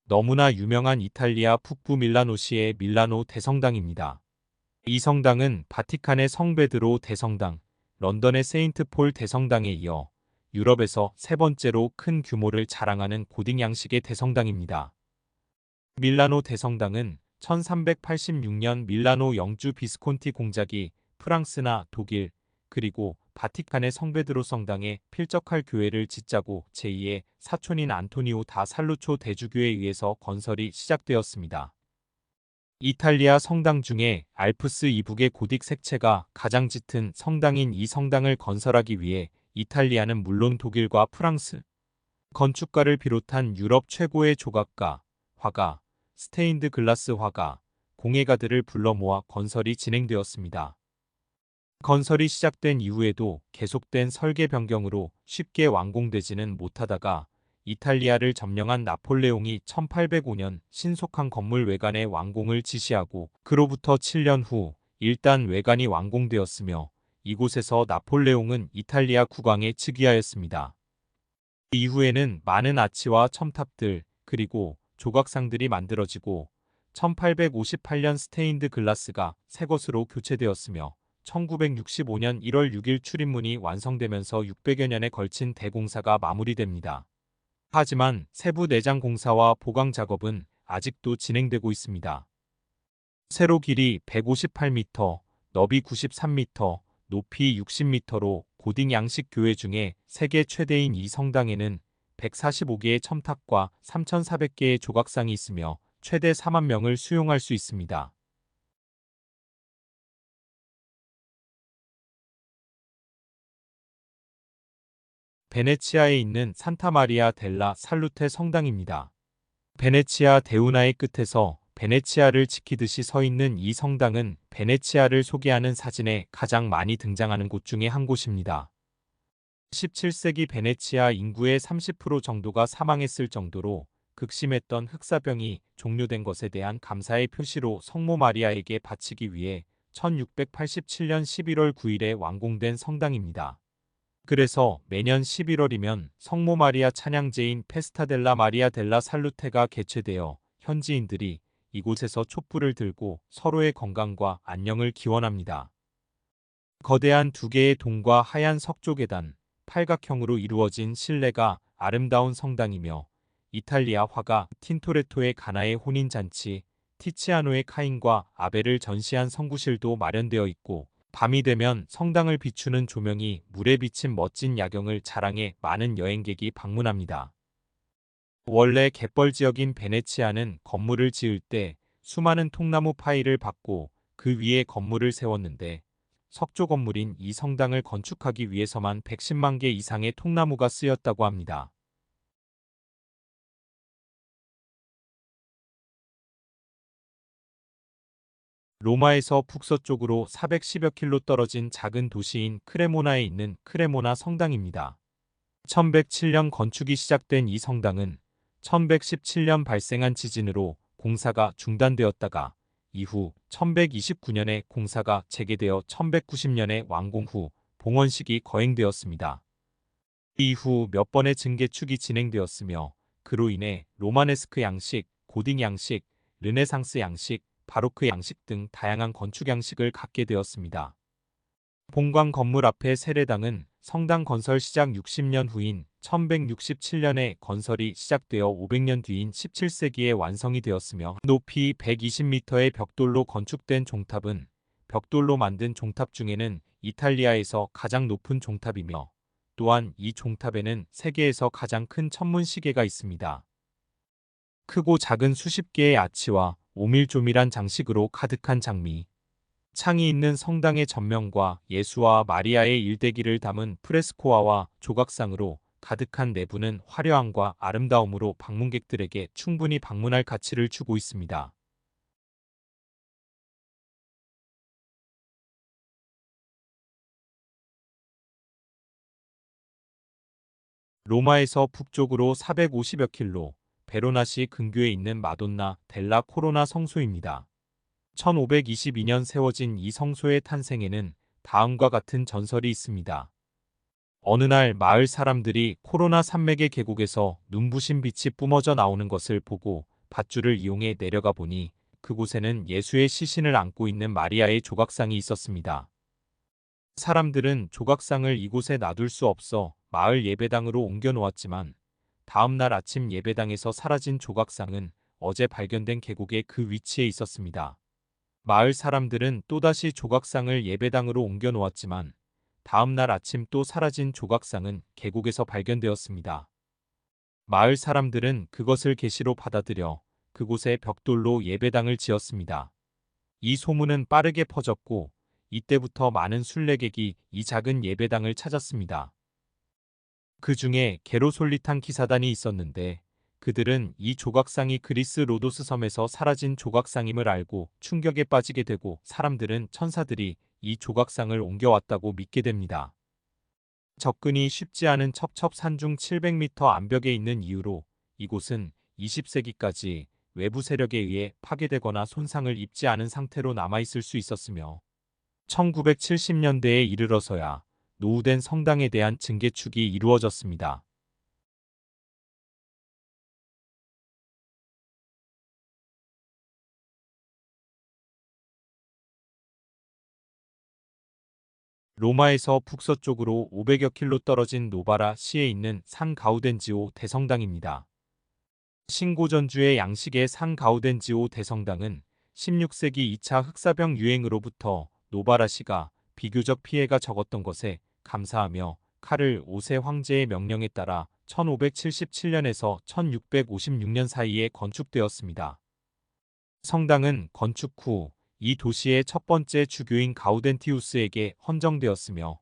너무나 유명한 이탈리아 북부 밀라노시의 밀라노 대성당입니다. 이 성당은 바티칸의 성베드로 대성당, 런던의 세인트 폴 대성당에 이어 유럽에서 세 번째로 큰 규모를 자랑하는 고딕 양식의 대성당입니다. 밀라노 대성당은 1386년 밀라노 영주 비스콘티 공작이 프랑스나 독일, 그리고 바티칸의 성베드로 성당에 필적할 교회를 짓자고 제2의 사촌인 안토니오 다 살루초 대주교에 의해서 건설이 시작되었습니다. 이탈리아 성당 중에 알프스 이북의 고딕 색채가 가장 짙은 성당인 이 성당을 건설하기 위해 이탈리아는 물론 독일과 프랑스, 건축가를 비롯한 유럽 최고의 조각가, 화가, 스테인드 글라스 화가, 공예가들을 불러 모아 건설이 진행되었습니다. 건설이 시작된 이후에도 계속된 설계 변경으로 쉽게 완공되지는 못하다가 이탈리아를 점령한 나폴레옹이 1805년 신속한 건물 외관의 완공을 지시하고 그로부터 7년 후 일단 외관이 완공되었으며 이곳에서 나폴레옹은 이탈리아 국왕에 즉위하였습니다. 이후에는 많은 아치와 첨탑들 그리고 조각상들이 만들어지고 1858년 스테인드 글라스가 새 것으로 교체되었으며 1965년 1월 6일 출입문이 완성되면서 600여 년에 걸친 대공사가 마무리됩니다. 하지만 세부 내장 공사와 보강 작업은 아직도 진행되고 있습니다. 세로 길이 158m, 너비 93m, 높이 60m로 고딕 양식 교회 중에 세계 최대인 이 성당에는 145개의 첨탑과 3,400개의 조각상이 있으며 최대 4만 명을 수용할 수 있습니다. 베네치아에 있는 산타마리아 델라 살루테 성당입니다. 베네치아 대운하의 끝에서 베네치아를 지키듯이 서 있는 이 성당은 베네치아를 소개하는 사진에 가장 많이 등장하는 곳 중에 한 곳입니다. 17세기 베네치아 인구의 30% 정도가 사망했을 정도로 극심했던 흑사병이 종료된 것에 대한 감사의 표시로 성모 마리아에게 바치기 위해 1687년 11월 9일에 완공된 성당입니다. 그래서 매년 11월이면 성모 마리아 찬양제인 페스타델라 마리아 델라 살루테가 개최되어 현지인들이 이곳에서 촛불을 들고 서로의 건강과 안녕을 기원합니다. 거대한 두 개의 동과 하얀 석조계단, 팔각형으로 이루어진 실내가 아름다운 성당이며 이탈리아 화가 틴토레토의 가나의 혼인잔치, 티치아노의 카인과 아벨을 전시한 성구실도 마련되어 있고 밤이 되면 성당을 비추는 조명이 물에 비친 멋진 야경을 자랑해 많은 여행객이 방문합니다. 원래 갯벌 지역인 베네치아는 건물을 지을 때 수많은 통나무 파이를 받고 그 위에 건물을 세웠는데 석조 건물인 이 성당을 건축하기 위해서만 110만 개 이상의 통나무가 쓰였다고 합니다. 로마에서 북서쪽으로 410여 킬로 떨어진 작은 도시인 크레모나에 있는 크레모나 성당입니다. 1107년 건축이 시작된 이 성당은 1117년 발생한 지진으로 공사가 중단되었다가 이후 1129년에 공사가 재개되어 1190년에 완공 후 봉헌식이 거행되었습니다. 이후 몇 번의 증개축이 진행되었으며 그로 인해 로마네스크 양식, 고딕 양식, 르네상스 양식, 바로크 양식 등 다양한 건축 양식을 갖게 되었습니다. 본관 건물 앞의 세례당은 성당 건설 시작 60년 후인 1167년에 건설이 시작되어 500년 뒤인 17세기에 완성이 되었으며 높이 120m의 벽돌로 건축된 종탑은 벽돌로 만든 종탑 중에는 이탈리아에서 가장 높은 종탑이며 또한 이 종탑에는 세계에서 가장 큰 천문 시계가 있습니다. 크고 작은 수십 개의 아치와 오밀조밀한 장식으로 가득한 장미, 창이 있는 성당의 전면과 예수와 마리아의 일대기를 담은 프레스코화와 조각상으로 가득한 내부는 화려함과 아름다움으로 방문객들에게 충분히 방문할 가치를 주고 있습니다. 로마에서 북쪽으로 450여 킬로, 베로나시 근교에 있는 마돈나 델라 코로나 성소입니다. 1522년 세워진 이 성소의 탄생에는 다음과 같은 전설이 있습니다. 어느 날 마을 사람들이 코로나 산맥의 계곡에서 눈부신 빛이 뿜어져 나오는 것을 보고 밧줄을 이용해 내려가 보니 그곳에는 예수의 시신을 안고 있는 마리아의 조각상이 있었습니다. 사람들은 조각상을 이곳에 놔둘 수 없어 마을 예배당으로 옮겨 놓았지만 다음 날 아침 예배당에서 사라진 조각상은 어제 발견된 계곡의 그 위치에 있었습니다. 마을 사람들은 또다시 조각상을 예배당으로 옮겨 놓았지만 다음 날 아침 또 사라진 조각상은 계곡에서 발견되었습니다. 마을 사람들은 그것을 계시로 받아들여 그곳에 벽돌로 예배당을 지었습니다. 이 소문은 빠르게 퍼졌고 이때부터 많은 순례객이 이 작은 예배당을 찾았습니다. 그 중에 게로솔리탄 기사단이 있었는데 그들은 이 조각상이 그리스 로도스 섬에서 사라진 조각상임을 알고 충격에 빠지게 되고 사람들은 천사들이 이 조각상을 옮겨왔다고 믿게 됩니다. 접근이 쉽지 않은 첩첩산중 700m 암벽에 있는 이유로 이곳은 20세기까지 외부 세력에 의해 파괴되거나 손상을 입지 않은 상태로 남아있을 수 있었으며 1970년대에 이르러서야 노후된 성당에 대한 증개축이 이루어졌습니다. 로마에서 북서쪽으로 500여 킬로 떨어진 노바라 시에 있는 산 가우덴지오 대성당입니다. 신고전주의 양식의 산 가우덴지오 대성당은 16세기 2차 흑사병 유행으로부터 노바라 시가 비교적 피해가 적었던 것에 감사하며 카를 5세 황제의 명령에 따라 1577년에서 1656년 사이에 건축되었습니다. 성당은 건축 후 이 도시의 첫 번째 주교인 가우덴티우스에게 헌정되었으며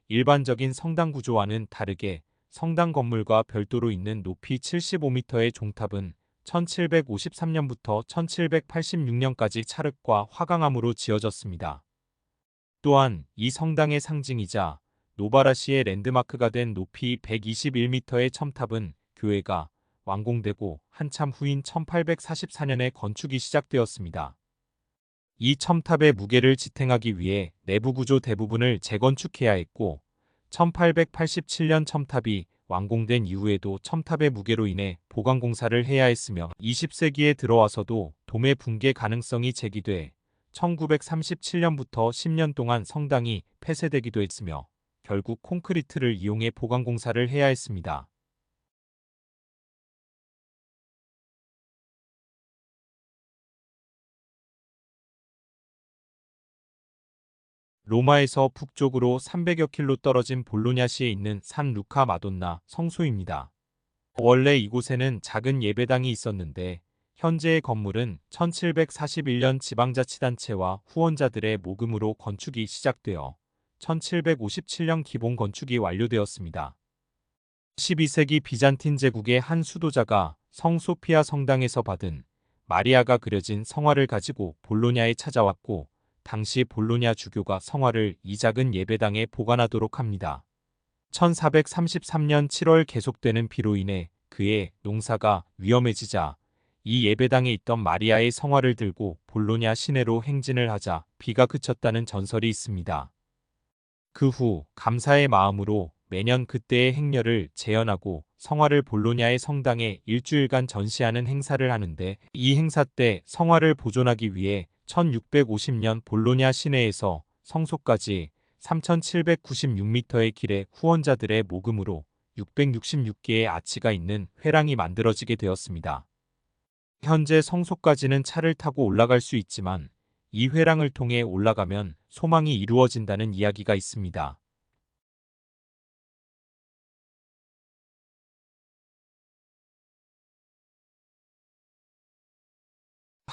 일반적인 성당 구조와는 다르게 성당 건물과 별도로 있는 높이 75m의 종탑은 1753년부터 1786년까지 찰흙과 화강암으로 지어졌습니다. 또한 이 성당의 상징이자 노바라시의 랜드마크가 된 높이 121m의 첨탑은 교회가 완공되고 한참 후인 1844년에 건축이 시작되었습니다. 이 첨탑의 무게를 지탱하기 위해 내부 구조 대부분을 재건축해야 했고 1887년 첨탑이 완공된 이후에도 첨탑의 무게로 인해 보강 공사를 해야 했으며 20세기에 들어와서도 도매 붕괴 가능성이 제기돼 1937년부터 10년 동안 성당이 폐쇄되기도 했으며 결국 콘크리트를 이용해 보강 공사를 해야 했습니다. 로마에서 북쪽으로 300여 킬로 떨어진 볼로냐시에 있는 산 루카 마돈나 성소입니다. 원래 이곳에는 작은 예배당이 있었는데 현재의 건물은 1741년 지방자치단체와 후원자들의 모금으로 건축이 시작되어 1757년 기본 건축이 완료되었습니다. 12세기 비잔틴 제국의 한 수도자가 성 소피아 성당에서 받은 마리아가 그려진 성화를 가지고 볼로냐에 찾아왔고 당시 볼로냐 주교가 성화를 이 작은 예배당에 보관하도록 합니다. 1433년 7월 계속되는 비로 인해 그의 농사가 위험해지자 이 예배당에 있던 마리아의 성화를 들고 볼로냐 시내로 행진을 하자 비가 그쳤다는 전설이 있습니다. 그 후 감사의 마음으로 매년 그때의 행렬을 재현하고 성화를 볼로냐의 성당에 일주일간 전시하는 행사를 하는데 이 행사 때 성화를 보존하기 위해 1650년 볼로냐 시내에서 성소까지 3796m의 길에 후원자들의 모금으로 666개의 아치가 있는 회랑이 만들어지게 되었습니다. 현재 성소까지는 차를 타고 올라갈 수 있지만 이 회랑을 통해 올라가면 소망이 이루어진다는 이야기가 있습니다.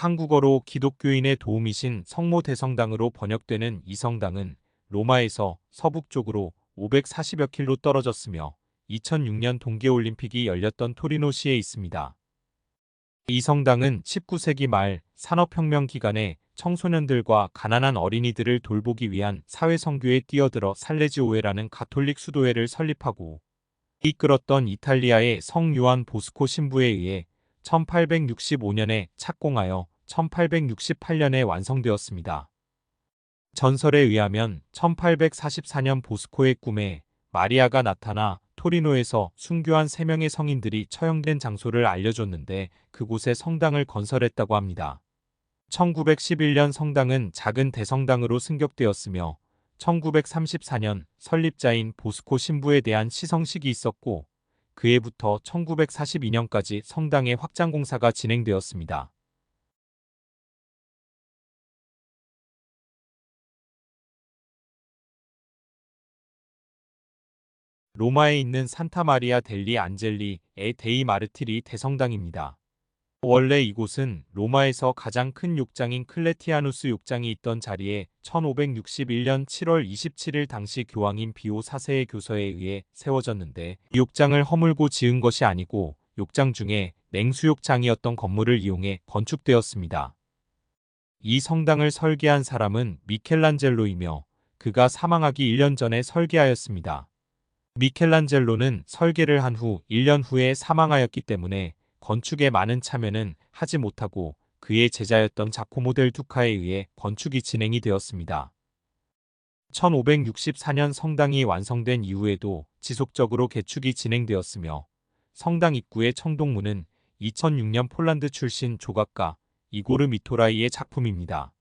한국어로 기독교인의 도움이신 성모 대성당으로 번역되는 이 성당은 로마에서 서북쪽으로 540여 킬로 떨어졌으며 2006년 동계올림픽이 열렸던 토리노시에 있습니다. 이 성당은 19세기 말 산업혁명 기간에 청소년들과 가난한 어린이들을 돌보기 위한 사회선교에 뛰어들어 살레지오회라는 가톨릭 수도회를 설립하고 이끌었던 이탈리아의 성 요한 보스코 신부에 의해 1865년에 착공하여 1868년에 완성되었습니다. 전설에 의하면 1844년 보스코의 꿈에 마리아가 나타나 토리노에서 순교한 3명의 성인들이 처형된 장소를 알려줬는데 그곳에 성당을 건설했다고 합니다. 1911년 성당은 작은 대성당으로 승격되었으며 1934년 설립자인 보스코 신부에 대한 시성식이 있었고 그 해부터 1942년까지 성당의 확장 공사가 진행되었습니다. 로마에 있는 산타 마리아 델리 안젤리 에 데이 마르티리 대성당입니다. 원래 이곳은 로마에서 가장 큰 욕장인 클레티아누스 욕장이 있던 자리에 1561년 7월 27일 당시 교황인 비오 4세의 교서에 의해 세워졌는데 이 욕장을 허물고 지은 것이 아니고 욕장 중에 냉수욕장이었던 건물을 이용해 건축되었습니다. 이 성당을 설계한 사람은 미켈란젤로이며 그가 사망하기 1년 전에 설계하였습니다. 미켈란젤로는 설계를 한 후 1년 후에 사망하였기 때문에 건축에 많은 참여는 하지 못하고 그의 제자였던 자코모 델 두카에 의해 건축이 진행이 되었습니다. 1564년 성당이 완성된 이후에도 지속적으로 개축이 진행되었으며 성당 입구의 청동문은 2006년 폴란드 출신 조각가 이고르 미토라이의 작품입니다.